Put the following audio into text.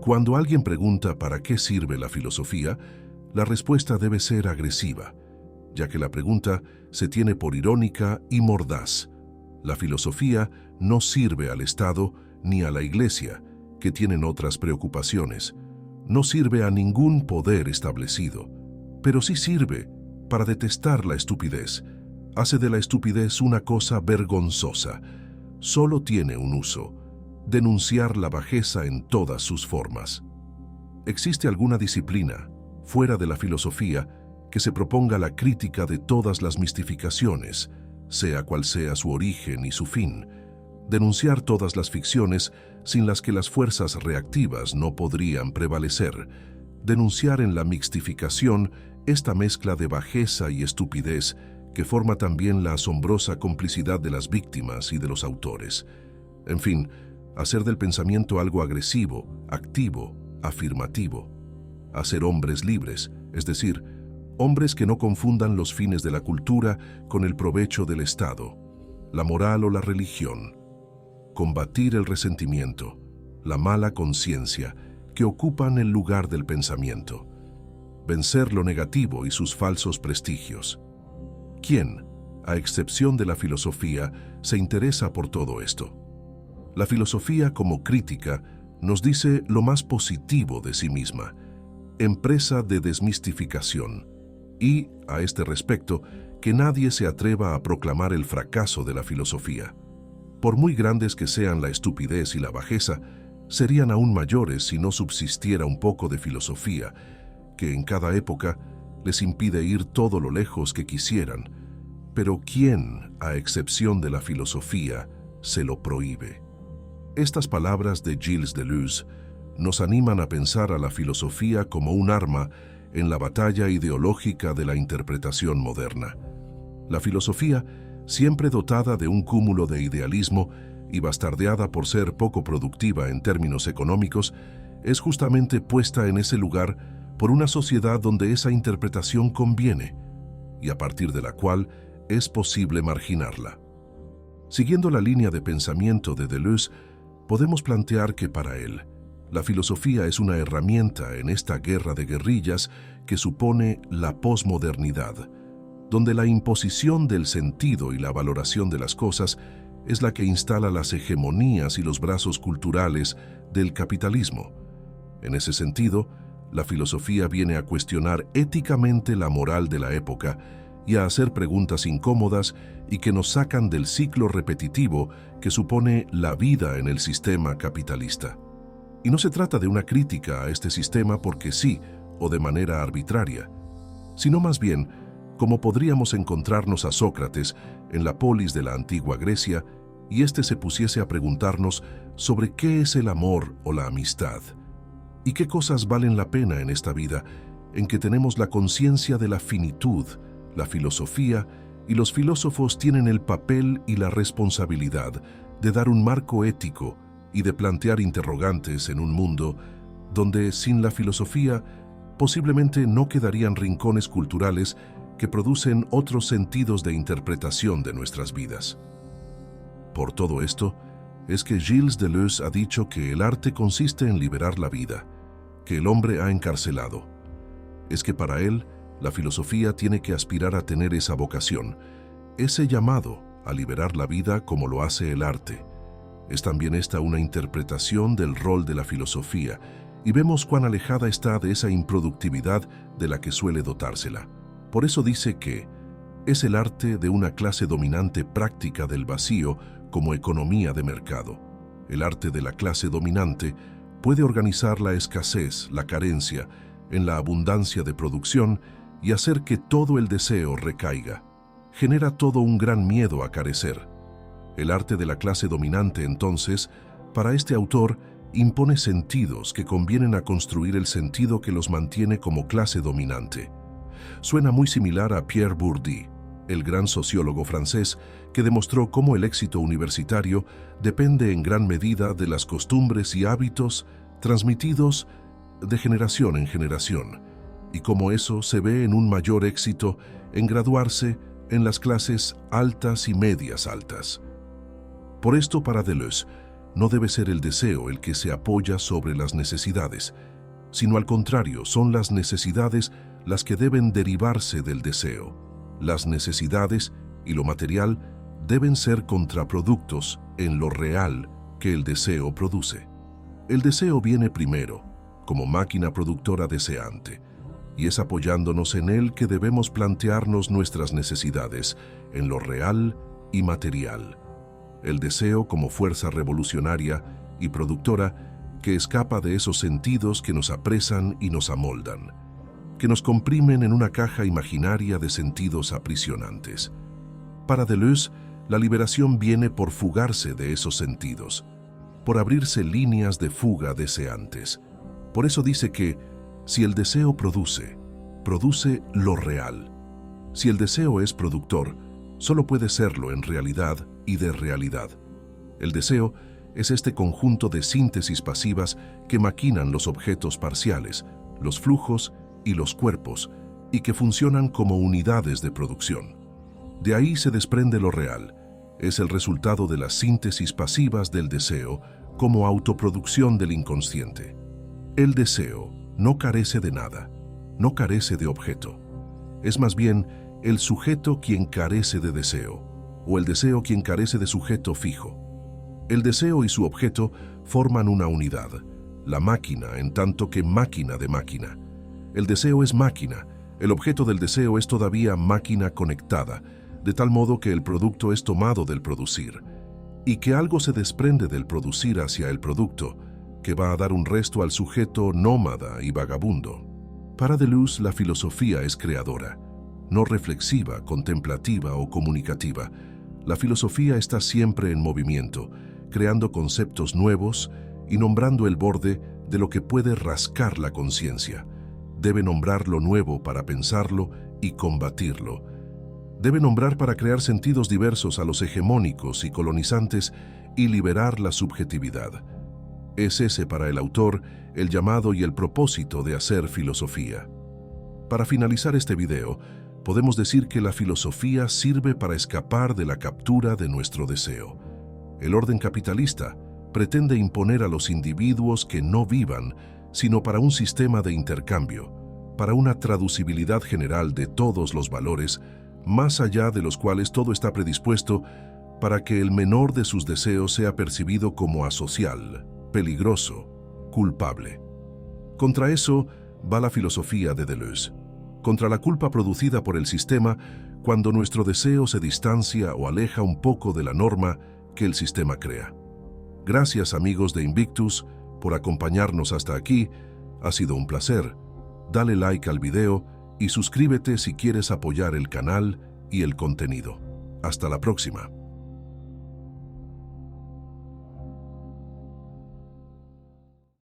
Cuando alguien pregunta ¿para qué sirve la filosofía?, la respuesta debe ser agresiva, ya que la pregunta se tiene por irónica y mordaz. La filosofía no sirve al Estado ni a la Iglesia, que tienen otras preocupaciones. No sirve a ningún poder establecido, pero sí sirve para detestar la estupidez. Hace de la estupidez una cosa vergonzosa. Solo tiene un uso: denunciar la bajeza en todas sus formas. ¿Existe alguna disciplina, fuera de la filosofía, que se proponga la crítica de todas las mistificaciones, sea cual sea su origen y su fin? Denunciar todas las ficciones sin las que las fuerzas reactivas no podrían prevalecer. Denunciar en la mixtificación esta mezcla de bajeza y estupidez que forma también la asombrosa complicidad de las víctimas y de los autores. En fin, hacer del pensamiento algo agresivo, activo, afirmativo. Hacer hombres libres, es decir, hombres que no confundan los fines de la cultura con el provecho del Estado, la moral o la religión. Combatir el resentimiento, la mala conciencia que ocupan el lugar del pensamiento. Vencer lo negativo y sus falsos prestigios. ¿Quién, a excepción de la filosofía, se interesa por todo esto? La filosofía, como crítica, nos dice lo más positivo de sí misma, empresa de desmistificación, y, a este respecto, que nadie se atreva a proclamar el fracaso de la filosofía. Por muy grandes que sean la estupidez y la bajeza, serían aún mayores si no subsistiera un poco de filosofía, que en cada época les impide ir todo lo lejos que quisieran. Pero ¿quién, a excepción de la filosofía, se lo prohíbe? Estas palabras de Gilles Deleuze nos animan a pensar a la filosofía como un arma en la batalla ideológica de la interpretación moderna. La filosofía, siempre dotada de un cúmulo de idealismo y bastardeada por ser poco productiva en términos económicos, es justamente puesta en ese lugar por una sociedad donde esa interpretación conviene y a partir de la cual es posible marginarla. Siguiendo la línea de pensamiento de Deleuze, podemos plantear que para él, la filosofía es una herramienta en esta guerra de guerrillas que supone la posmodernidad, donde la imposición del sentido y la valoración de las cosas es la que instala las hegemonías y los brazos culturales del capitalismo. En ese sentido, la filosofía viene a cuestionar éticamente la moral de la época y a hacer preguntas incómodas y que nos sacan del ciclo repetitivo que supone la vida en el sistema capitalista. Y no se trata de una crítica a este sistema porque sí o de manera arbitraria, sino más bien como podríamos encontrarnos a Sócrates en la polis de la antigua Grecia y éste se pusiese a preguntarnos sobre qué es el amor o la amistad y qué cosas valen la pena en esta vida en que tenemos la conciencia de la finitud. La filosofía y los filósofos tienen el papel y la responsabilidad de dar un marco ético y de plantear interrogantes en un mundo donde, sin la filosofía, posiblemente no quedarían rincones culturales que producen otros sentidos de interpretación de nuestras vidas. Por todo esto, es que Gilles Deleuze ha dicho que el arte consiste en liberar la vida, que el hombre ha encarcelado. Es que para él, la filosofía tiene que aspirar a tener esa vocación, ese llamado a liberar la vida como lo hace el arte. Es también esta una interpretación del rol de la filosofía, y vemos cuán alejada está de esa improductividad de la que suele dotársela. Por eso dice que es el arte de una clase dominante práctica del vacío como economía de mercado. El arte de la clase dominante puede organizar la escasez, la carencia, en la abundancia de producción y hacer que todo el deseo recaiga. Genera todo un gran miedo a carecer. El arte de la clase dominante, entonces, para este autor, impone sentidos que convienen a construir el sentido que los mantiene como clase dominante. Suena muy similar a Pierre Bourdieu, el gran sociólogo francés que demostró cómo el éxito universitario depende en gran medida de las costumbres y hábitos transmitidos de generación en generación, y cómo eso se ve en un mayor éxito en graduarse en las clases altas y medias altas. Por esto, para Deleuze, no debe ser el deseo el que se apoya sobre las necesidades, sino al contrario, son las necesidades las que deben derivarse del deseo. Las necesidades y lo material deben ser contraproductos en lo real que el deseo produce. El deseo viene primero, como máquina productora deseante, y es apoyándonos en él que debemos plantearnos nuestras necesidades en lo real y material. El deseo como fuerza revolucionaria y productora que escapa de esos sentidos que nos apresan y nos amoldan, que nos comprimen en una caja imaginaria de sentidos aprisionantes. Para Deleuze, la liberación viene por fugarse de esos sentidos, por abrirse líneas de fuga deseantes. Por eso dice que, si el deseo produce, produce lo real. Si el deseo es productor, solo puede serlo en realidad y de realidad. El deseo es este conjunto de síntesis pasivas que maquinan los objetos parciales, los flujos y los cuerpos, y que funcionan como unidades de producción. De ahí se desprende lo real. Es el resultado de las síntesis pasivas del deseo como autoproducción del inconsciente. El deseo no carece de nada, no carece de objeto. Es más bien el sujeto quien carece de deseo, o el deseo quien carece de sujeto fijo. El deseo y su objeto forman una unidad, la máquina en tanto que máquina de máquina. El deseo es máquina, el objeto del deseo es todavía máquina conectada, de tal modo que el producto es tomado del producir, y que algo se desprende del producir hacia el producto, que va a dar un resto al sujeto nómada y vagabundo. Para Deleuze, la filosofía es creadora, no reflexiva, contemplativa o comunicativa. La filosofía está siempre en movimiento, creando conceptos nuevos y nombrando el borde de lo que puede rascar la conciencia. Debe nombrar lo nuevo para pensarlo y combatirlo. Debe nombrar para crear sentidos diversos a los hegemónicos y colonizantes y liberar la subjetividad. Es ese para el autor el llamado y el propósito de hacer filosofía. Para finalizar este video, podemos decir que la filosofía sirve para escapar de la captura de nuestro deseo. El orden capitalista pretende imponer a los individuos que no vivan, sino para un sistema de intercambio, para una traducibilidad general de todos los valores, más allá de los cuales todo está predispuesto para que el menor de sus deseos sea percibido como asocial, peligroso, culpable. Contra eso va la filosofía de Deleuze, contra la culpa producida por el sistema cuando nuestro deseo se distancia o aleja un poco de la norma que el sistema crea. Gracias, amigos de Invictus, por acompañarnos hasta aquí. Ha sido un placer. Dale like al video y suscríbete si quieres apoyar el canal y el contenido. Hasta la próxima.